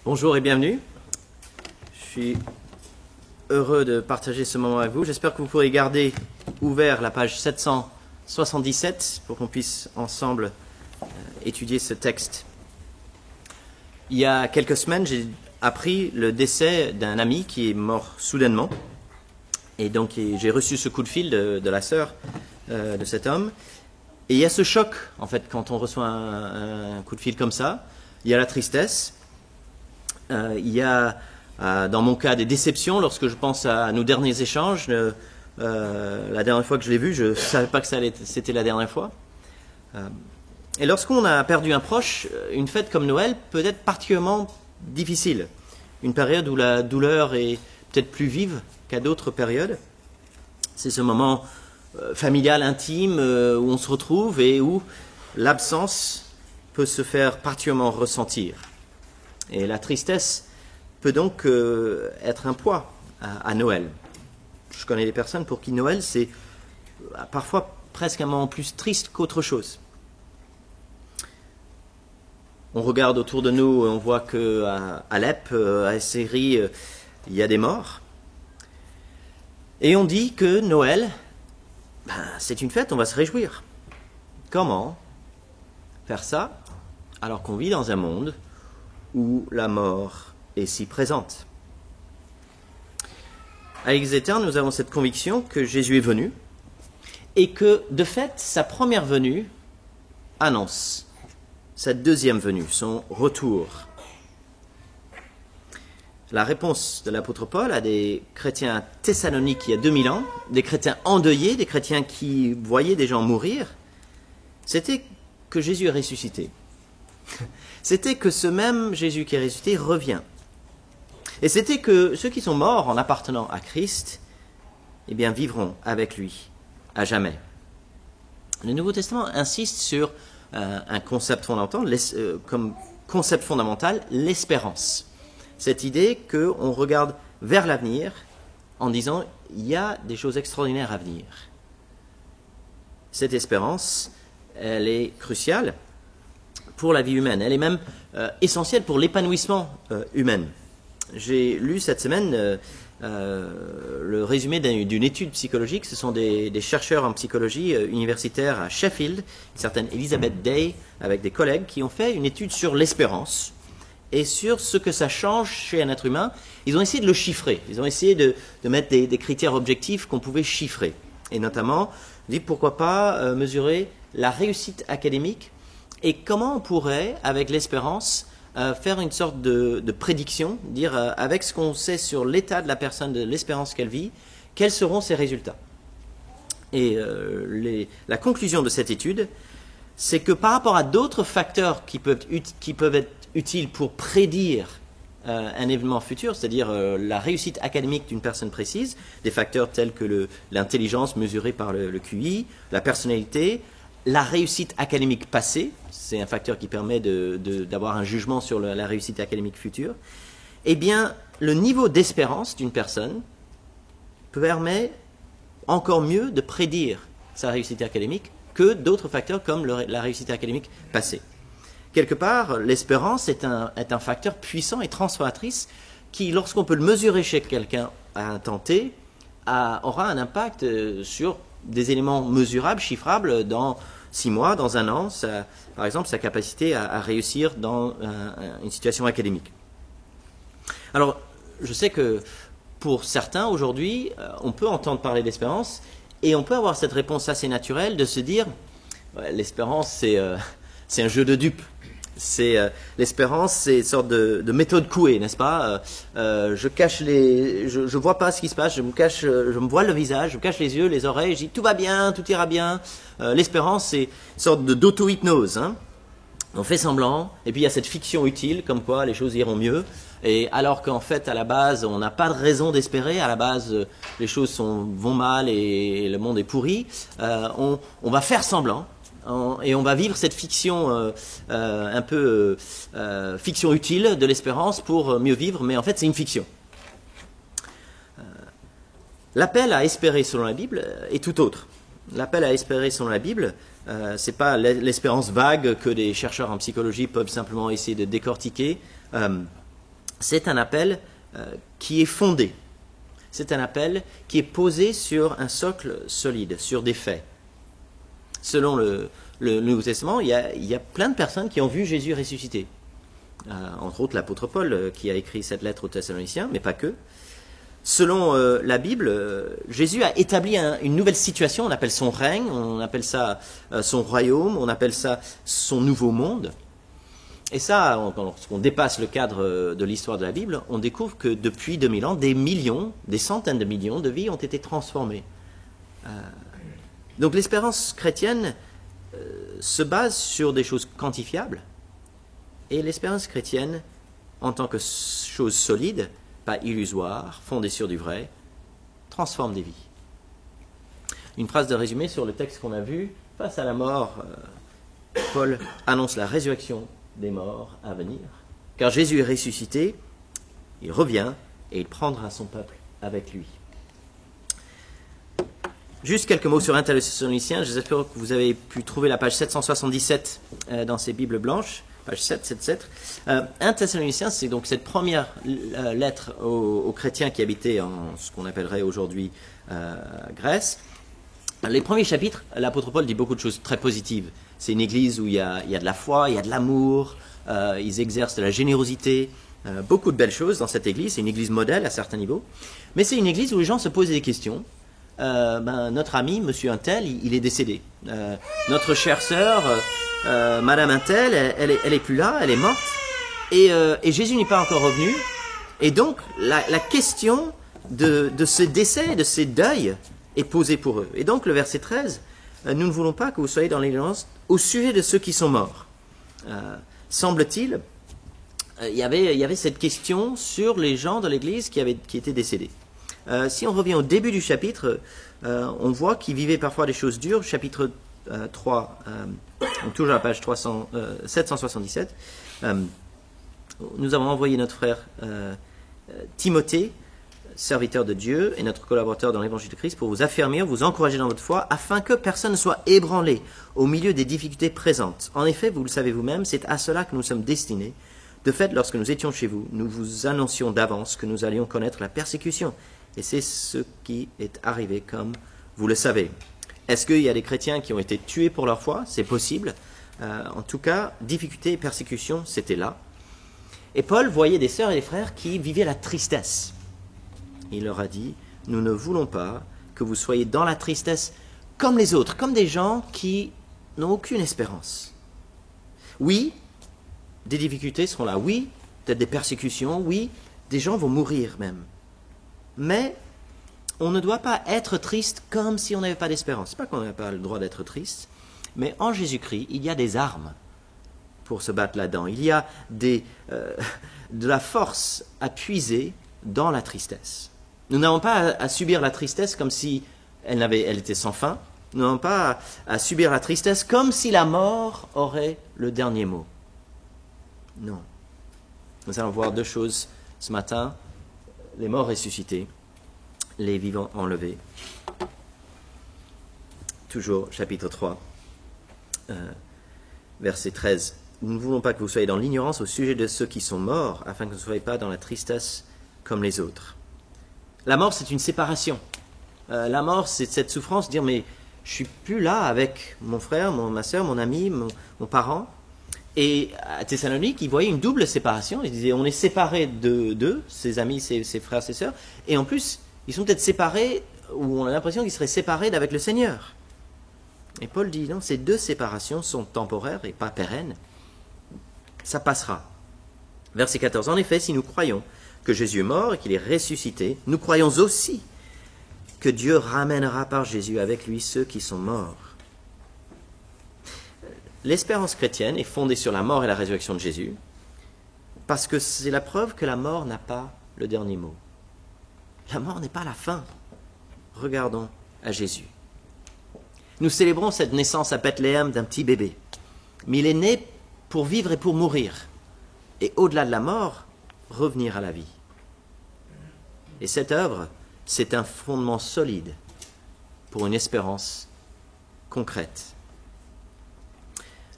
Bonjour et bienvenue. Je suis heureux de partager ce moment avec vous. J'espère que vous pourrez garder ouvert la page 777 pour qu'on puisse ensemble étudier ce texte. Il y a quelques semaines, j'ai appris le décès d'un ami qui est mort soudainement. Et donc j'ai reçu ce coup de fil de la sœur de cet homme. Et il y a ce choc, en fait, quand on reçoit un coup de fil comme ça. Il y a la tristesse. Il y a, dans mon cas, des déceptions lorsque je pense à nos derniers échanges. La dernière fois que je l'ai vu, je ne savais pas que c'était la dernière fois. Et lorsqu'on a perdu un proche, une fête comme Noël peut être particulièrement difficile. Une période où la douleur est peut-être plus vive qu'à d'autres périodes. C'est ce moment familial, intime, où on se retrouve et où l'absence peut se faire particulièrement ressentir. Et la tristesse peut donc être un poids à Noël. Je connais des personnes pour qui Noël, c'est parfois presque un moment plus triste qu'autre chose. On regarde autour de nous, on voit qu'à Alep, à Syrie, il y a des morts. Et on dit que Noël, c'est une fête, on va se réjouir. Comment faire ça alors qu'on vit dans un monde où la mort est si présente? À Exeter, nous avons cette conviction que Jésus est venu et que, de fait, sa première venue annonce sa deuxième venue, son retour. La réponse de l'apôtre Paul à des chrétiens thessaloniques il y a 2000 ans, des chrétiens endeuillés, des chrétiens qui voyaient des gens mourir, c'était que Jésus est ressuscité. C'était que ce même Jésus qui est ressuscité revient. Et c'était que ceux qui sont morts en appartenant à Christ, eh bien, vivront avec lui à jamais. Le Nouveau Testament insiste sur un concept fondamental, comme concept fondamental, l'espérance. Cette idée qu'on regarde vers l'avenir en disant il y a des choses extraordinaires à venir. Cette espérance, elle est cruciale pour la vie humaine. Elle est même essentielle pour l'épanouissement humain. J'ai lu cette semaine le résumé d'une étude psychologique. Ce sont des chercheurs en psychologie universitaire à Sheffield, une certaine Elizabeth Day, avec des collègues, qui ont fait une étude sur l'espérance et sur ce que ça change chez un être humain. Ils ont essayé de le chiffrer. Ils ont essayé de mettre des critères objectifs qu'on pouvait chiffrer. Et notamment, on dit pourquoi pas mesurer la réussite académique et comment on pourrait, avec l'espérance, faire une sorte de prédiction, dire avec ce qu'on sait sur l'état de la personne, de l'espérance qu'elle vit, quels seront ses résultats. Et la conclusion de cette étude, c'est que par rapport à d'autres facteurs qui peuvent être utiles pour prédire un événement futur, c'est-à-dire la réussite académique d'une personne précise, des facteurs tels que l'intelligence mesurée par le QI, la personnalité, la réussite académique passée, c'est un facteur qui permet d'avoir un jugement sur la réussite académique future, eh bien, le niveau d'espérance d'une personne permet encore mieux de prédire sa réussite académique que d'autres facteurs comme la réussite académique passée. Quelque part, l'espérance est un facteur puissant et transformatrice qui, lorsqu'on peut le mesurer chez quelqu'un à un temps T, aura un impact sur des éléments mesurables, chiffrables dans 6 mois, dans un an, par exemple, sa capacité à réussir dans une situation académique. Alors, je sais que pour certains, aujourd'hui, on peut entendre parler d'espérance et on peut avoir cette réponse assez naturelle de se dire l'espérance, c'est un jeu de dupes. L'espérance, c'est une sorte de méthode couée, n'est-ce pas? Je cache je vois pas ce qui se passe, je me voile le visage, je me cache les yeux, les oreilles, je dis tout va bien, tout ira bien. L'espérance, c'est une sorte d'auto-hypnose. Hein. On fait semblant, et puis il y a cette fiction utile, comme quoi les choses iront mieux. Et alors qu'en fait, à la base, on n'a pas de raison d'espérer. À la base, les choses vont mal et le monde est pourri. On va faire semblant. Et on va vivre cette fiction un peu fiction utile de l'espérance pour mieux vivre, mais en fait c'est une fiction. L'appel à espérer selon la Bible est tout autre. L'appel à espérer selon la Bible, c'est pas l'espérance vague que des chercheurs en psychologie peuvent simplement essayer de décortiquer. c'est un appel qui est fondé. C'est un appel qui est posé sur un socle solide, sur des faits. Selon le Nouveau Testament, il y a plein de personnes qui ont vu Jésus ressusciter. Entre autres l'apôtre Paul qui a écrit cette lettre aux Thessaloniciens, mais pas que. Selon la Bible, Jésus a établi une nouvelle situation, on appelle son règne, on appelle ça son royaume, on appelle ça son nouveau monde. Et ça, lorsqu'on dépasse le cadre de l'histoire de la Bible, on découvre que depuis 2000 ans, des millions, des centaines de millions de vies ont été transformées. Donc l'espérance chrétienne se base sur des choses quantifiables, et l'espérance chrétienne, en tant que chose solide, pas illusoire, fondée sur du vrai, transforme des vies. Une phrase de résumé sur le texte qu'on a vu. Face à la mort, Paul annonce la résurrection des morts à venir. Car Jésus est ressuscité, il revient et il prendra son peuple avec lui. Juste quelques mots sur 1 Thessaloniciens. J'espère que vous avez pu trouver la page 777 dans ces Bibles blanches. Page 777. 1 Thessaloniciens, c'est donc cette première lettre aux chrétiens qui habitaient en ce qu'on appellerait aujourd'hui Grèce. Les premiers chapitres, l'apôtre Paul dit beaucoup de choses très positives. C'est une église où il y a de la foi, il y a de l'amour, ils exercent de la générosité, beaucoup de belles choses dans cette église. C'est une église modèle à certains niveaux. Mais c'est une église où les gens se posent des questions. Notre ami, monsieur Untel, il est décédé. Notre chère sœur, madame Untel, elle est plus là, elle est morte. Et Jésus n'est pas encore revenu. Et donc, la question de ce décès, de ces deuils, est posée pour eux. Et donc, le verset 13, nous ne voulons pas que vous soyez dans l'ignorance au sujet de ceux qui sont morts. Semble-t-il, il y avait cette question sur les gens de l'église qui étaient décédés. Si on revient au début du chapitre, on voit qu'ils vivaient parfois des choses dures. Chapitre 3, toujours à la page 777. Nous avons envoyé notre frère Timothée, serviteur de Dieu et notre collaborateur dans l'évangile de Christ, pour vous affermir, vous encourager dans votre foi, afin que personne ne soit ébranlé au milieu des difficultés présentes. En effet, vous le savez vous-même, c'est à cela que nous sommes destinés. De fait, lorsque nous étions chez vous, nous vous annoncions d'avance que nous allions connaître la persécution. Et c'est ce qui est arrivé, comme vous le savez. Est-ce qu'il y a des chrétiens qui ont été tués pour leur foi? C'est possible. En tout cas, difficultés et persécutions, c'était là. Et Paul voyait des sœurs et des frères qui vivaient la tristesse. Il leur a dit, nous ne voulons pas que vous soyez dans la tristesse comme les autres, comme des gens qui n'ont aucune espérance. Oui, des difficultés seront là. Oui, peut-être des persécutions. Oui, des gens vont mourir même. Mais on ne doit pas être triste comme si on n'avait pas d'espérance. Ce n'est pas qu'on n'a pas le droit d'être triste, mais en Jésus-Christ, il y a des armes pour se battre là-dedans. Il y a de la force à puiser dans la tristesse. Nous n'avons pas à subir la tristesse comme si elle était sans fin. Nous n'avons pas à subir la tristesse comme si la mort aurait le dernier mot. Non. Nous allons voir deux choses ce matin. Les morts ressuscités, les vivants enlevés. Toujours chapitre 3, verset 13. Nous ne voulons pas que vous soyez dans l'ignorance au sujet de ceux qui sont morts, afin que vous ne soyez pas dans la tristesse comme les autres. La mort, c'est une séparation. La mort, c'est cette souffrance, dire, mais je suis plus là avec mon frère, ma soeur, mon ami, mon parent. Et à Thessalonique, ils voyaient une double séparation. Ils disaient, on est séparés d'eux, ses amis, ses frères, ses sœurs. Et en plus, ils sont peut-être séparés, ou on a l'impression qu'ils seraient séparés d'avec le Seigneur. Et Paul dit, non, ces deux séparations sont temporaires et pas pérennes. Ça passera. Verset 14. En effet, si nous croyons que Jésus est mort et qu'il est ressuscité, nous croyons aussi que Dieu ramènera par Jésus avec lui ceux qui sont morts. L'espérance chrétienne est fondée sur la mort et la résurrection de Jésus, parce que c'est la preuve que la mort n'a pas le dernier mot. La mort n'est pas la fin. Regardons à Jésus. Nous célébrons cette naissance à Bethléem d'un petit bébé, mais il est né pour vivre et pour mourir, et au-delà de la mort, revenir à la vie. Et cette œuvre, c'est un fondement solide pour une espérance concrète.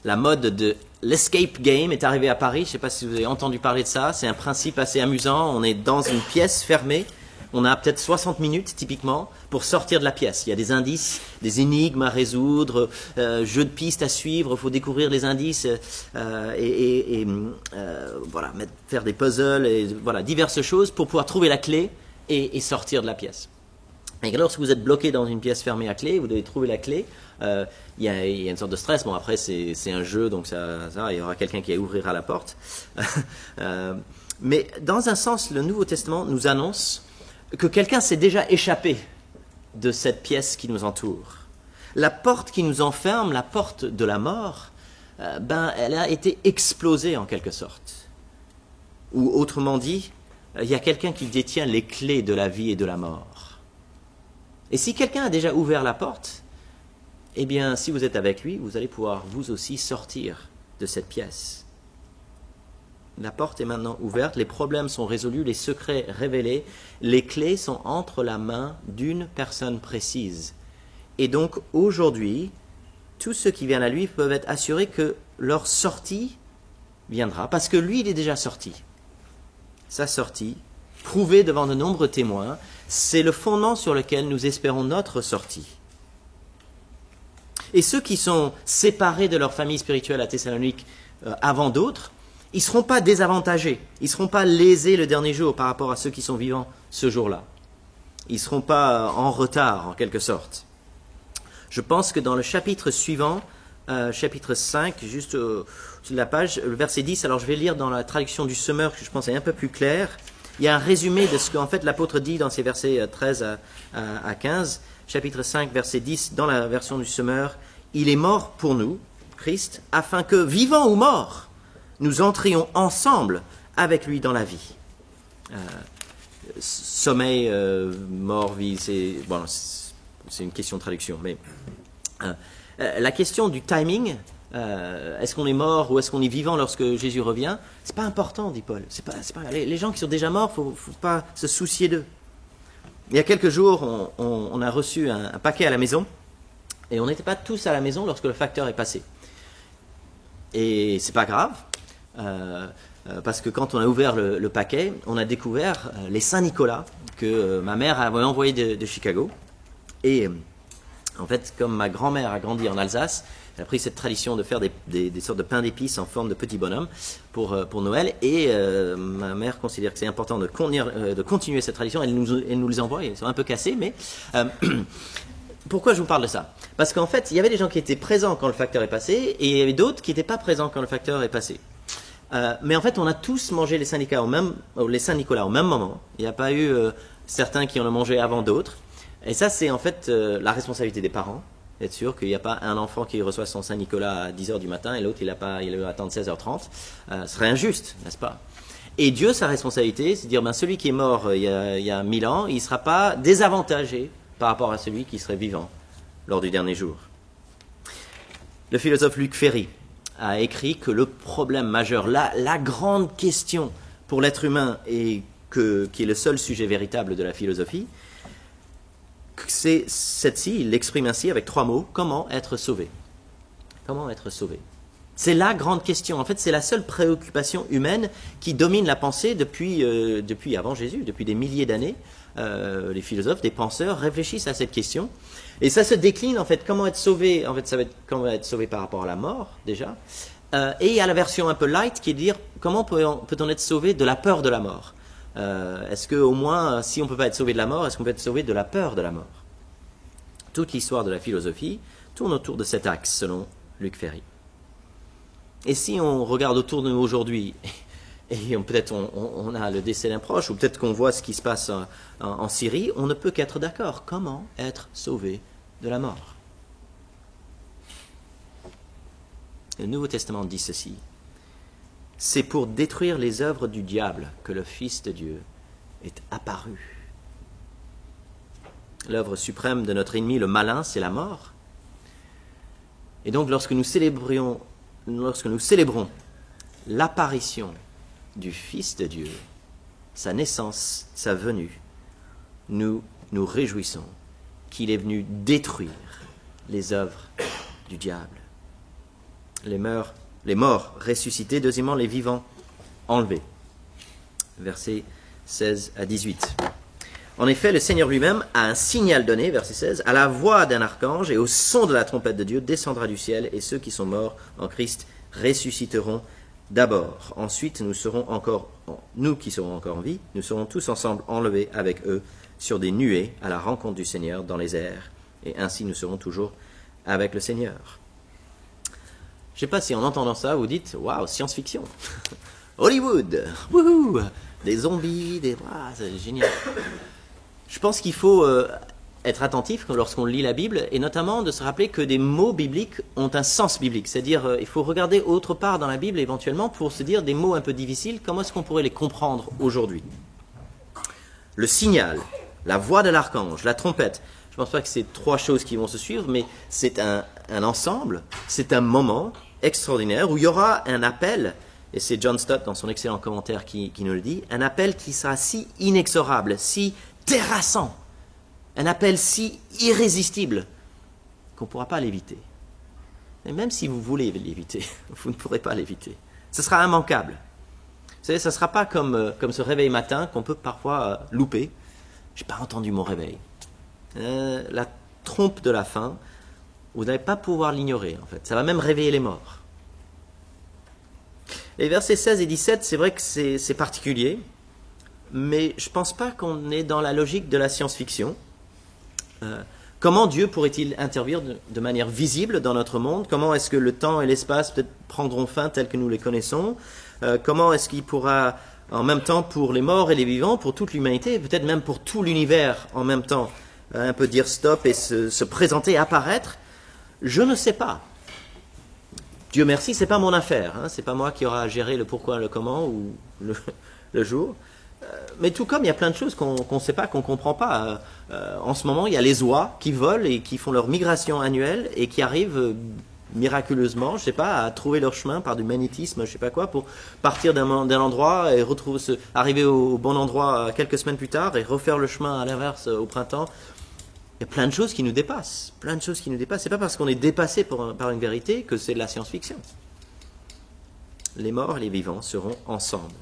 La mode de l'escape game est arrivé à Paris. Je ne sais pas si vous avez entendu parler de ça. C'est un principe assez amusant. On est dans une pièce fermée. On a peut-être 60 minutes, typiquement, pour sortir de la pièce. Il y a des indices, des énigmes à résoudre, jeux de pistes à suivre. Il faut découvrir les indices voilà, faire des puzzles et voilà, diverses choses pour pouvoir trouver la clé et sortir de la pièce. Et lorsque vous êtes bloqué dans une pièce fermée à clé, vous devez trouver la clé. Il y a une sorte de stress. Bon, après, c'est un jeu, donc il y aura quelqu'un qui ouvrira la porte. Mais dans un sens, le Nouveau Testament nous annonce que quelqu'un s'est déjà échappé de cette pièce qui nous entoure. La porte qui nous enferme, la porte de la mort, elle a été explosée en quelque sorte. Ou autrement dit, il y a quelqu'un qui détient les clés de la vie et de la mort. Et si quelqu'un a déjà ouvert la porte, eh bien, si vous êtes avec lui, vous allez pouvoir vous aussi sortir de cette pièce. La porte est maintenant ouverte, les problèmes sont résolus, les secrets révélés, les clés sont entre la main d'une personne précise. Et donc, aujourd'hui, tous ceux qui viennent à lui peuvent être assurés que leur sortie viendra, parce que lui, il est déjà sorti. Sa sortie, prouvée devant de nombreux témoins, c'est le fondement sur lequel nous espérons notre sortie. Et ceux qui sont séparés de leur famille spirituelle à Thessalonique avant d'autres, ils ne seront pas désavantagés, ils ne seront pas lésés le dernier jour par rapport à ceux qui sont vivants ce jour-là. Ils ne seront pas en retard, en quelque sorte. Je pense que dans le chapitre suivant, chapitre 5, juste sur la page, le verset 10, alors je vais lire dans la traduction du Semeur, que je pense est un peu plus clair. Il y a un résumé de ce qu'en fait l'apôtre dit dans ces versets 13 à 15. Chapitre 5, verset 10, dans la version du Semeur. « Il est mort pour nous, Christ, afin que, vivants ou morts, nous entrions ensemble avec lui dans la vie. » Sommeil, mort, vie, c'est une question de traduction. Mais la question du timing, est-ce qu'on est mort ou est-ce qu'on est vivant lorsque Jésus revient, c'est pas important, dit Paul. C'est pas, les gens qui sont déjà morts, faut pas se soucier d'eux. Il y a quelques jours, on a reçu un paquet à la maison et on n'était pas tous à la maison lorsque le facteur est passé. Et c'est pas grave. Parce que quand on a ouvert le paquet, on a découvert les Saint-Nicolas que ma mère avait envoyés de Chicago. Et en fait, comme ma grand-mère a grandi en Alsace, elle a pris cette tradition de faire des sortes de pains d'épices en forme de petits bonhommes pour Noël. Et ma mère considère que c'est important de continuer cette tradition. Elle nous les envoie, ils sont un peu cassés, mais... Pourquoi je vous parle de ça? Parce qu'en fait, il y avait des gens qui étaient présents quand le facteur est passé, et il y avait d'autres qui n'étaient pas présents quand le facteur est passé. Mais en fait, on a tous mangé les Saint-Nicolas au même moment. Il n'y a pas eu certains qui en ont mangé avant d'autres. Et ça, c'est en fait la responsabilité des parents, d'être sûr qu'il n'y a pas un enfant qui reçoit son Saint-Nicolas à 10h du matin et l'autre, il va attendre 16h30. Ce serait injuste, n'est-ce pas? Et Dieu, sa responsabilité, c'est de dire, celui qui est mort il y a 1000 ans, il ne sera pas désavantagé par rapport à celui qui serait vivant lors du dernier jour. Le philosophe Luc Ferry a écrit que le problème majeur, la grande question pour l'être humain et qui est le seul sujet véritable de la philosophie, c'est celle-ci, il l'exprime ainsi avec 3 mots, comment être sauvé? Comment être sauvé? C'est la grande question. En fait, c'est la seule préoccupation humaine qui domine la pensée depuis avant Jésus, depuis des milliers d'années. Les philosophes, des penseurs réfléchissent à cette question. Et ça se décline, en fait, comment être sauvé. En fait, ça va être comment être sauvé par rapport à la mort, déjà. Et il y a la version un peu light qui est de dire comment peut-on être sauvé de la peur de la mort. Est-ce qu'au moins, si on ne peut pas être sauvé de la mort, est-ce qu'on peut être sauvé de la peur de la mort? Toute l'histoire de la philosophie tourne autour de cet axe, selon Luc Ferry. Et si on regarde autour de nous aujourd'hui, et peut-être on a le décès d'un proche, ou peut-être qu'on voit ce qui se passe en Syrie, on ne peut qu'être d'accord. Comment être sauvé de la mort? Le Nouveau Testament dit ceci. C'est pour détruire les œuvres du diable que le Fils de Dieu est apparu. L'œuvre suprême de notre ennemi, le malin, c'est la mort. Et donc lorsque nous célébrons l'apparition du Fils de Dieu, sa naissance, sa venue, nous nous réjouissons qu'il est venu détruire les œuvres du diable. les morts ressuscités, deuxièmement les vivants enlevés. Versets 16 à 18. En effet, le Seigneur lui-même a un signal donné, verset 16, à la voix d'un archange et au son de la trompette de Dieu descendra du ciel et ceux qui sont morts en Christ ressusciteront d'abord. Ensuite, nous qui serons encore en vie, nous serons tous ensemble enlevés avec eux sur des nuées à la rencontre du Seigneur dans les airs. Et ainsi, nous serons toujours avec le Seigneur. Je ne sais pas si en entendant ça, vous dites « Waouh, science-fiction !» Hollywood, wouhou, des zombies, c'est génial. Je pense qu'il faut être attentif lorsqu'on lit la Bible, et notamment de se rappeler que des mots bibliques ont un sens biblique. C'est-à-dire, il faut regarder autre part dans la Bible éventuellement pour se dire des mots un peu difficiles, comment est-ce qu'on pourrait les comprendre aujourd'hui. Le signal, la voix de l'archange, la trompette. Je ne pense pas que c'est trois choses qui vont se suivre, mais c'est un ensemble, c'est un moment extraordinaire où il y aura un appel. Et c'est John Stott, dans son excellent commentaire, qui nous le dit, un appel qui sera si inexorable, si terrassant, un appel si irrésistible, qu'on ne pourra pas l'éviter. Et même si vous voulez l'éviter, vous ne pourrez pas l'éviter. Ce sera immanquable. Vous savez, ce ne sera pas comme ce réveil matin qu'on peut parfois louper. Je n'ai pas entendu mon réveil. La trompe de la fin, vous n'allez pas pouvoir l'ignorer, en fait. Ça va même réveiller les morts. Les versets 16 et 17, c'est vrai que c'est particulier, mais je ne pense pas qu'on est dans la logique de la science-fiction. Comment Dieu pourrait-il intervenir de manière visible dans notre monde? Comment est-ce que le temps et l'espace peut-être prendront fin tels que nous les connaissons? Comment est-ce qu'il pourra, en même temps pour les morts et les vivants, pour toute l'humanité, peut-être même pour tout l'univers en même temps, un peu dire stop et se présenter, apparaître? Je ne sais pas. Dieu merci, c'est pas mon affaire, hein, c'est pas moi qui aura à gérer le pourquoi, le comment ou le jour. Mais tout comme il y a plein de choses qu'on ne sait pas, qu'on ne comprend pas. En ce moment, il y a les oies qui volent et qui font leur migration annuelle et qui arrivent miraculeusement, je ne sais pas, à trouver leur chemin par du magnétisme, je ne sais pas quoi, pour partir d'un endroit et arriver au bon endroit quelques semaines plus tard et refaire le chemin à l'inverse au printemps. Il y a plein de choses qui nous dépassent. Plein de choses qui nous dépassent. Ce n'est pas parce qu'on est dépassé par une vérité que c'est de la science-fiction. Les morts et les vivants seront ensemble.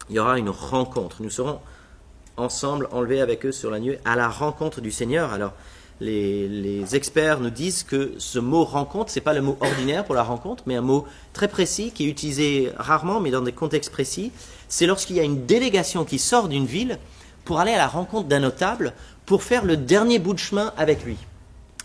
Il y aura une rencontre. Nous serons ensemble enlevés avec eux sur la nuée à la rencontre du Seigneur. Alors, les experts nous disent que ce mot rencontre, ce n'est pas le mot ordinaire pour la rencontre, mais un mot très précis qui est utilisé rarement, mais dans des contextes précis. C'est lorsqu'il y a une délégation qui sort d'une ville pour aller à la rencontre d'un notable pour faire le dernier bout de chemin avec lui.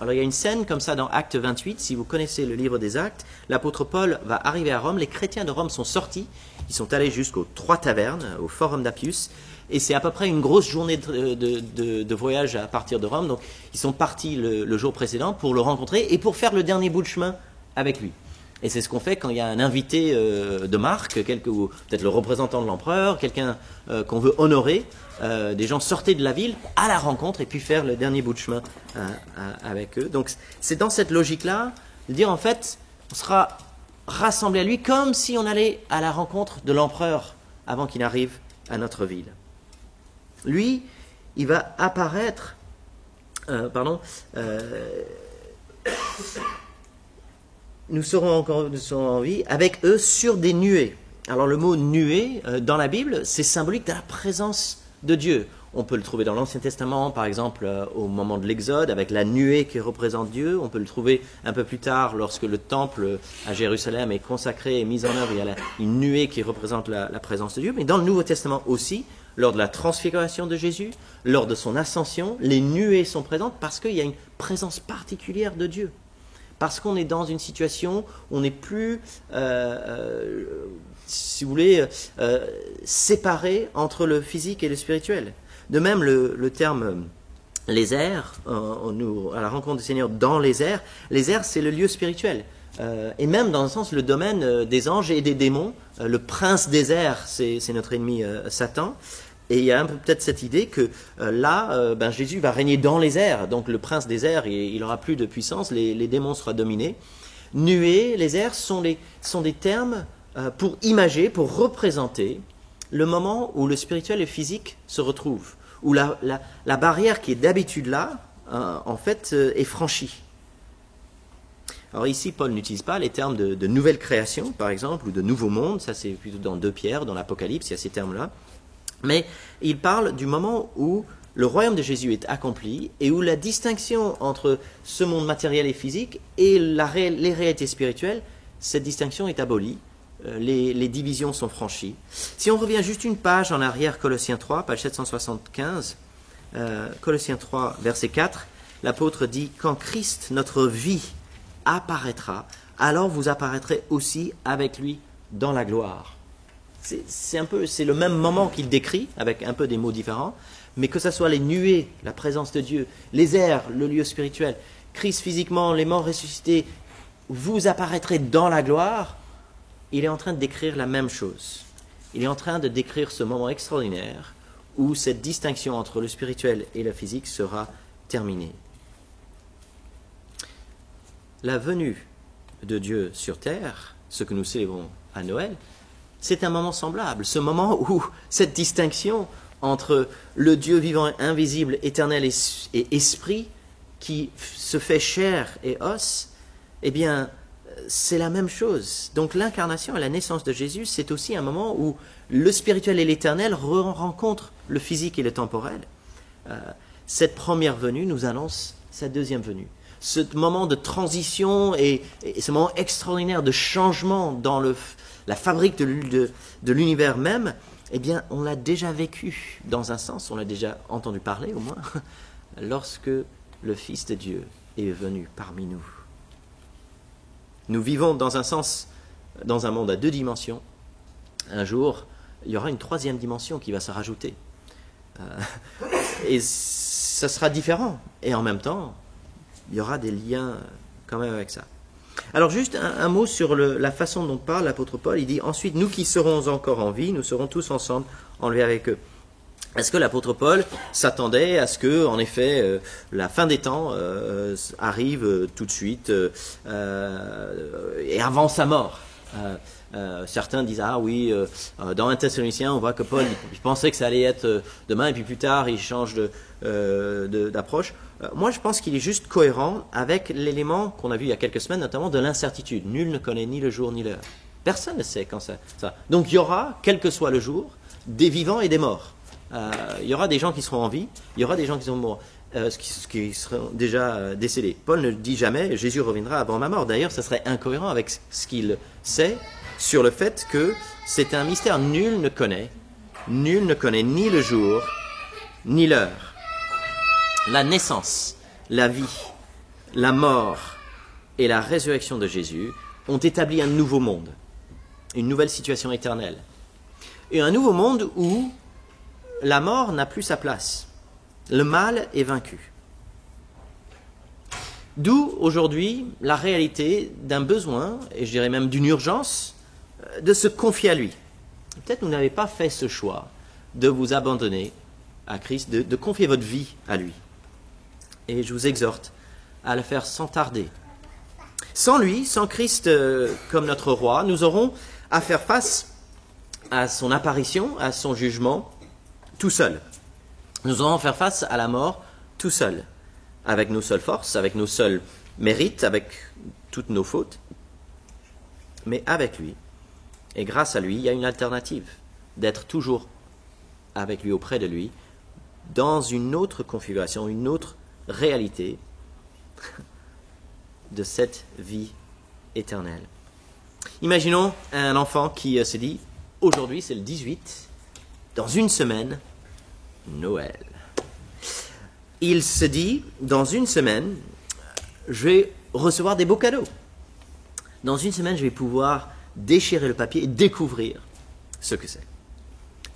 Alors il y a une scène comme ça dans Actes 28, si vous connaissez le livre des Actes, l'apôtre Paul va arriver à Rome, les chrétiens de Rome sont sortis, ils sont allés jusqu'aux 3 tavernes, au Forum d'Appius, et c'est à peu près une grosse journée de voyage à partir de Rome, donc ils sont partis le jour précédent pour le rencontrer et pour faire le dernier bout de chemin avec lui. Et c'est ce qu'on fait quand il y a un invité de marque, ou peut-être le représentant de l'empereur, quelqu'un qu'on veut honorer. Des gens sortaient de la ville à la rencontre et puis faire le dernier bout de chemin avec eux. Donc c'est dans cette logique-là de dire en fait, on sera rassemblés à lui comme si on allait à la rencontre de l'empereur avant qu'il arrive à notre ville. Lui, il va apparaître, nous serons en vie avec eux sur des nuées. Alors le mot nuée dans la Bible, c'est symbolique de la présence de Dieu. On peut le trouver dans l'Ancien Testament, par exemple au moment de l'Exode, avec la nuée qui représente Dieu. On peut le trouver un peu plus tard lorsque le temple à Jérusalem est consacré et mis en œuvre. Il y a une nuée qui représente la présence de Dieu. Mais dans le Nouveau Testament aussi, lors de la transfiguration de Jésus, lors de son ascension, les nuées sont présentes parce qu'il y a une présence particulière de Dieu. Parce qu'on est dans une situation où on n'est plus, si vous voulez, séparé entre le physique et le spirituel. De même, le terme les airs, à la rencontre du Seigneur dans les airs c'est le lieu spirituel. Et même dans un sens, le domaine des anges et des démons, le prince des airs, c'est notre ennemi Satan. Et il y a peut-être cette idée que Jésus va régner dans les airs. Donc le prince des airs, il n'aura plus de puissance, les démons seront dominés. Nuées, les airs sont des termes pour imager, pour représenter le moment où le spirituel et le physique se retrouvent. Où la barrière qui est d'habitude là, en fait, est franchie. Alors ici, Paul n'utilise pas les termes de nouvelle création, par exemple, ou de nouveau monde. Ça, c'est plutôt dans 2 Pierre, dans l'Apocalypse, il y a ces termes-là. Mais il parle du moment où le royaume de Jésus est accompli et où la distinction entre ce monde matériel et physique et les réalités spirituelles, cette distinction est abolie. Les divisions sont franchies. Si on revient juste une page en arrière, Colossiens 3, page 775, Colossiens 3, verset 4, l'apôtre dit « Quand Christ, notre vie, apparaîtra, alors vous apparaîtrez aussi avec lui dans la gloire. » C'est le même moment qu'il décrit, avec un peu des mots différents, mais que ce soit les nuées, la présence de Dieu, les airs, le lieu spirituel, Christ physiquement, les morts ressuscités, vous apparaîtrez dans la gloire, il est en train de décrire la même chose. Il est en train de décrire ce moment extraordinaire où cette distinction entre le spirituel et le physique sera terminée. La venue de Dieu sur terre, ce que nous célébrons à Noël, c'est un moment semblable, ce moment où cette distinction entre le Dieu vivant, invisible, éternel et esprit, qui se fait chair et os, eh bien, c'est la même chose. Donc l'incarnation et la naissance de Jésus, c'est aussi un moment où le spirituel et l'éternel rencontrent le physique et le temporel. Cette première venue nous annonce sa deuxième venue. Ce moment de transition et ce moment extraordinaire de changement dans la fabrique de l'univers même, eh bien, on l'a déjà vécu dans un sens, on l'a déjà entendu parler au moins, lorsque le Fils de Dieu est venu parmi nous. Nous vivons dans un sens, dans un monde à 2 dimensions. Un jour, il y aura une 3e dimension qui va se rajouter. Et ça sera différent. Et en même temps, il y aura des liens quand même avec ça. Alors juste un mot sur la façon dont parle l'apôtre Paul. Il dit « Ensuite, nous qui serons encore en vie, nous serons tous ensemble enlevés avec eux ». Est-ce que l'apôtre Paul s'attendait à ce que, en effet, la fin des temps arrive tout de suite et avant sa mort? Certains disent « Ah oui, dans 1 Thessaloniciens, on voit que Paul il pensait que ça allait être demain, et puis plus tard, il change d'approche. » Moi, je pense qu'il est juste cohérent avec l'élément qu'on a vu il y a quelques semaines, notamment de l'incertitude. Nul ne connaît ni le jour ni l'heure. Personne ne sait quand ça. Donc, il y aura, quel que soit le jour, des vivants et des morts. Il y aura des gens qui seront en vie, il y aura des gens qui seront morts, qui seront déjà décédés. Paul ne dit jamais « Jésus reviendra avant ma mort ». D'ailleurs, ça serait incohérent avec ce qu'il sait sur le fait que c'est un mystère. Nul ne connaît ni le jour ni l'heure. La naissance, la vie, la mort et la résurrection de Jésus ont établi un nouveau monde, une nouvelle situation éternelle. Et un nouveau monde où la mort n'a plus sa place. Le mal est vaincu. D'où aujourd'hui la réalité d'un besoin, et je dirais même d'une urgence, de se confier à lui. Peut-être que vous n'avez pas fait ce choix de vous abandonner à Christ, de confier votre vie à lui. Et je vous exhorte à le faire sans tarder. Sans lui, sans Christ comme notre roi, nous aurons à faire face à son apparition, à son jugement, tout seul. Nous aurons à faire face à la mort tout seul, avec nos seules forces, avec nos seuls mérites, avec toutes nos fautes, mais avec lui. Et grâce à lui, il y a une alternative, d'être toujours avec lui, auprès de lui, dans une autre configuration, une autre réalité de cette vie éternelle. Imaginons un enfant qui se dit, aujourd'hui c'est le 18, dans une semaine, Noël. Il se dit, dans une semaine, je vais recevoir des beaux cadeaux. Dans une semaine, je vais pouvoir déchirer le papier et découvrir ce que c'est.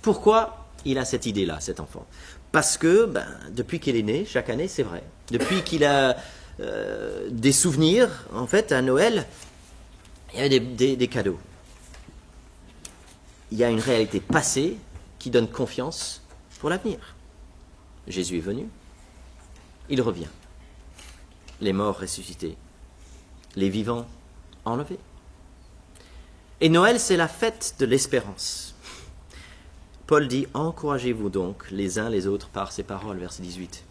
Pourquoi il a cette idée-là, cet enfant? Parce que, depuis qu'il est né, chaque année, c'est vrai. Depuis qu'il a des souvenirs, en fait, à Noël, il y avait des cadeaux. Il y a une réalité passée qui donne confiance pour l'avenir. Jésus est venu, il revient. Les morts ressuscités, les vivants enlevés. Et Noël, c'est la fête de l'espérance. Paul dit « Encouragez-vous donc les uns les autres par ces paroles », verset 18.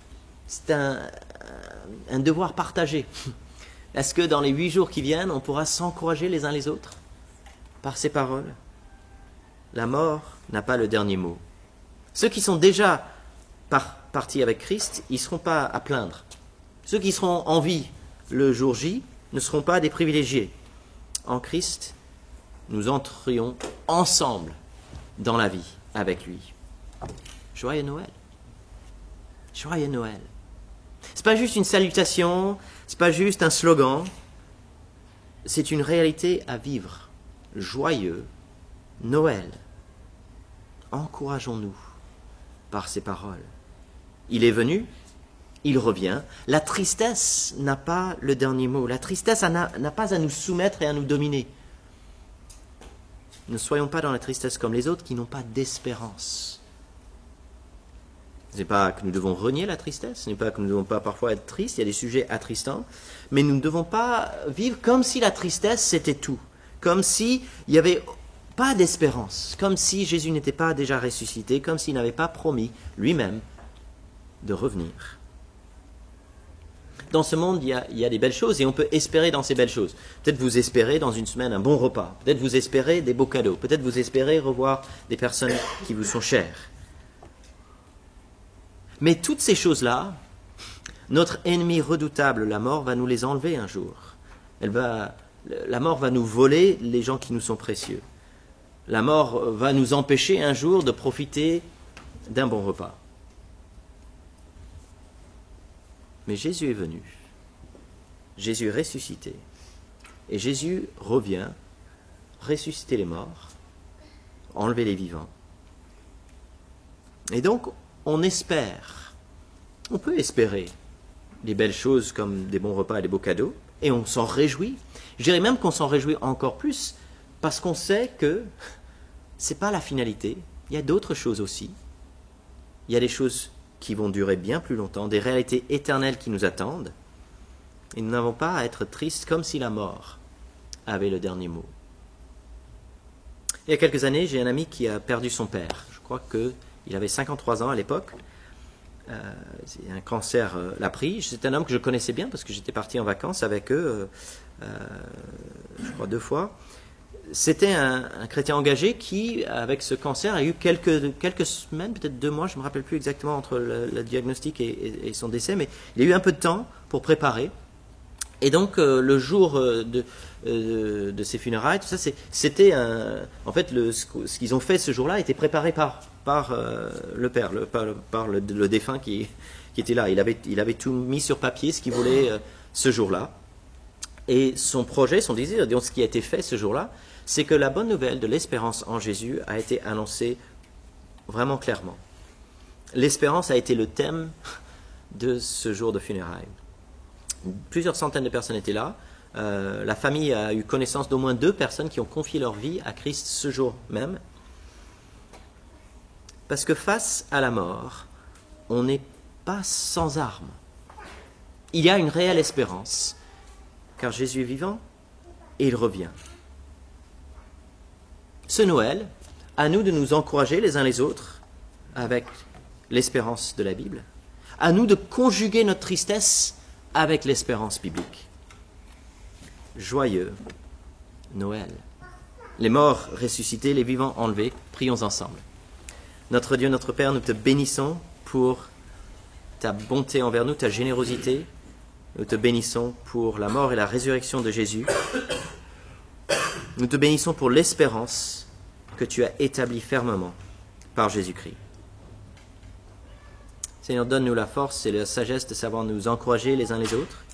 C'est un devoir partagé. Est-ce que dans les 8 jours qui viennent, on pourra s'encourager les uns les autres par ces paroles? La mort n'a pas le dernier mot. Ceux qui sont déjà partis avec Christ, ils ne seront pas à plaindre. Ceux qui seront en vie le jour J ne seront pas des privilégiés. En Christ, nous entrions ensemble dans la vie avec lui. Joyeux Noël. Joyeux Noël. C'est pas juste une salutation, c'est pas juste un slogan, c'est une réalité à vivre. Joyeux Noël. Encourageons-nous par ces paroles. Il est venu, il revient. La tristesse n'a pas le dernier mot. La tristesse n'a pas à nous soumettre et à nous dominer. Ne soyons pas dans la tristesse comme les autres qui n'ont pas d'espérance. Ce n'est pas que nous devons renier la tristesse, ce n'est pas que nous ne devons pas parfois être tristes, il y a des sujets attristants, mais nous ne devons pas vivre comme si la tristesse c'était tout, comme s'il n'y avait pas d'espérance, comme si Jésus n'était pas déjà ressuscité, comme s'il n'avait pas promis lui-même de revenir. Dans ce monde, il y a des belles choses et on peut espérer dans ces belles choses. Peut-être vous espérez dans une semaine un bon repas, peut-être vous espérez des beaux cadeaux, peut-être vous espérez revoir des personnes qui vous sont chères. Mais toutes ces choses-là, notre ennemi redoutable, la mort, va nous les enlever un jour. La mort va nous voler les gens qui nous sont précieux. La mort va nous empêcher un jour de profiter d'un bon repas. Mais Jésus est venu. Jésus est ressuscité. Et Jésus revient, ressusciter les morts, enlever les vivants. Et donc, on espère, on peut espérer des belles choses comme des bons repas et des beaux cadeaux, et on s'en réjouit. Je dirais même qu'on s'en réjouit encore plus, parce qu'on sait que ce n'est pas la finalité, il y a d'autres choses aussi. Il y a des choses qui vont durer bien plus longtemps, des réalités éternelles qui nous attendent, et nous n'avons pas à être tristes comme si la mort avait le dernier mot. Il y a quelques années, j'ai un ami qui a perdu son père. Je crois qu'il avait 53 ans à l'époque. Un cancer l'a pris. C'est un homme que je connaissais bien parce que j'étais parti en vacances avec eux, je crois 2 fois. C'était un chrétien engagé qui, avec ce cancer, a eu quelques semaines, peut-être 2 mois, je ne me rappelle plus exactement entre le diagnostic et son décès, mais il a eu un peu de temps pour préparer. Et donc, le jour de ses funérailles, tout ça, c'était en fait, ce qu'ils ont fait ce jour-là était préparé par le père, par le défunt qui était là. Il avait tout mis sur papier, ce qu'il voulait ce jour-là. Et son projet, son désir, donc ce qui a été fait ce jour-là, c'est que la bonne nouvelle de l'espérance en Jésus a été annoncée vraiment clairement. L'espérance a été le thème de ce jour de funérailles. Plusieurs centaines de personnes étaient là. La famille a eu connaissance d'au moins 2 personnes qui ont confié leur vie à Christ ce jour même. Parce que face à la mort, on n'est pas sans armes. Il y a une réelle espérance, car Jésus est vivant et il revient. Ce Noël, à nous de nous encourager les uns les autres avec l'espérance de la Bible, à nous de conjuguer notre tristesse avec l'espérance biblique. Joyeux Noël. Les morts ressuscités, les vivants enlevés, prions ensemble. Notre Dieu, notre Père, nous te bénissons pour ta bonté envers nous, ta générosité. Nous te bénissons pour la mort et la résurrection de Jésus. Nous te bénissons pour l'espérance que tu as établie fermement par Jésus-Christ. Seigneur, donne-nous la force et la sagesse de savoir nous encourager les uns les autres.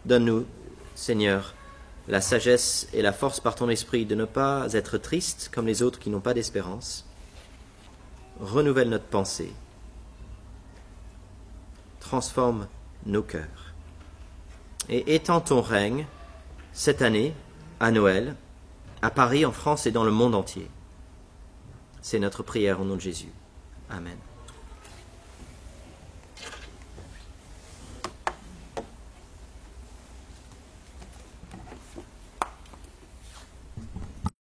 Donne-nous, Seigneur, la sagesse et la force par ton esprit de ne pas être tristes comme les autres qui n'ont pas d'espérance. Renouvelle notre pensée. Transforme nos cœurs. Et étends ton règne cette année, à Noël, à Paris, en France et dans le monde entier. C'est notre prière au nom de Jésus. Amen.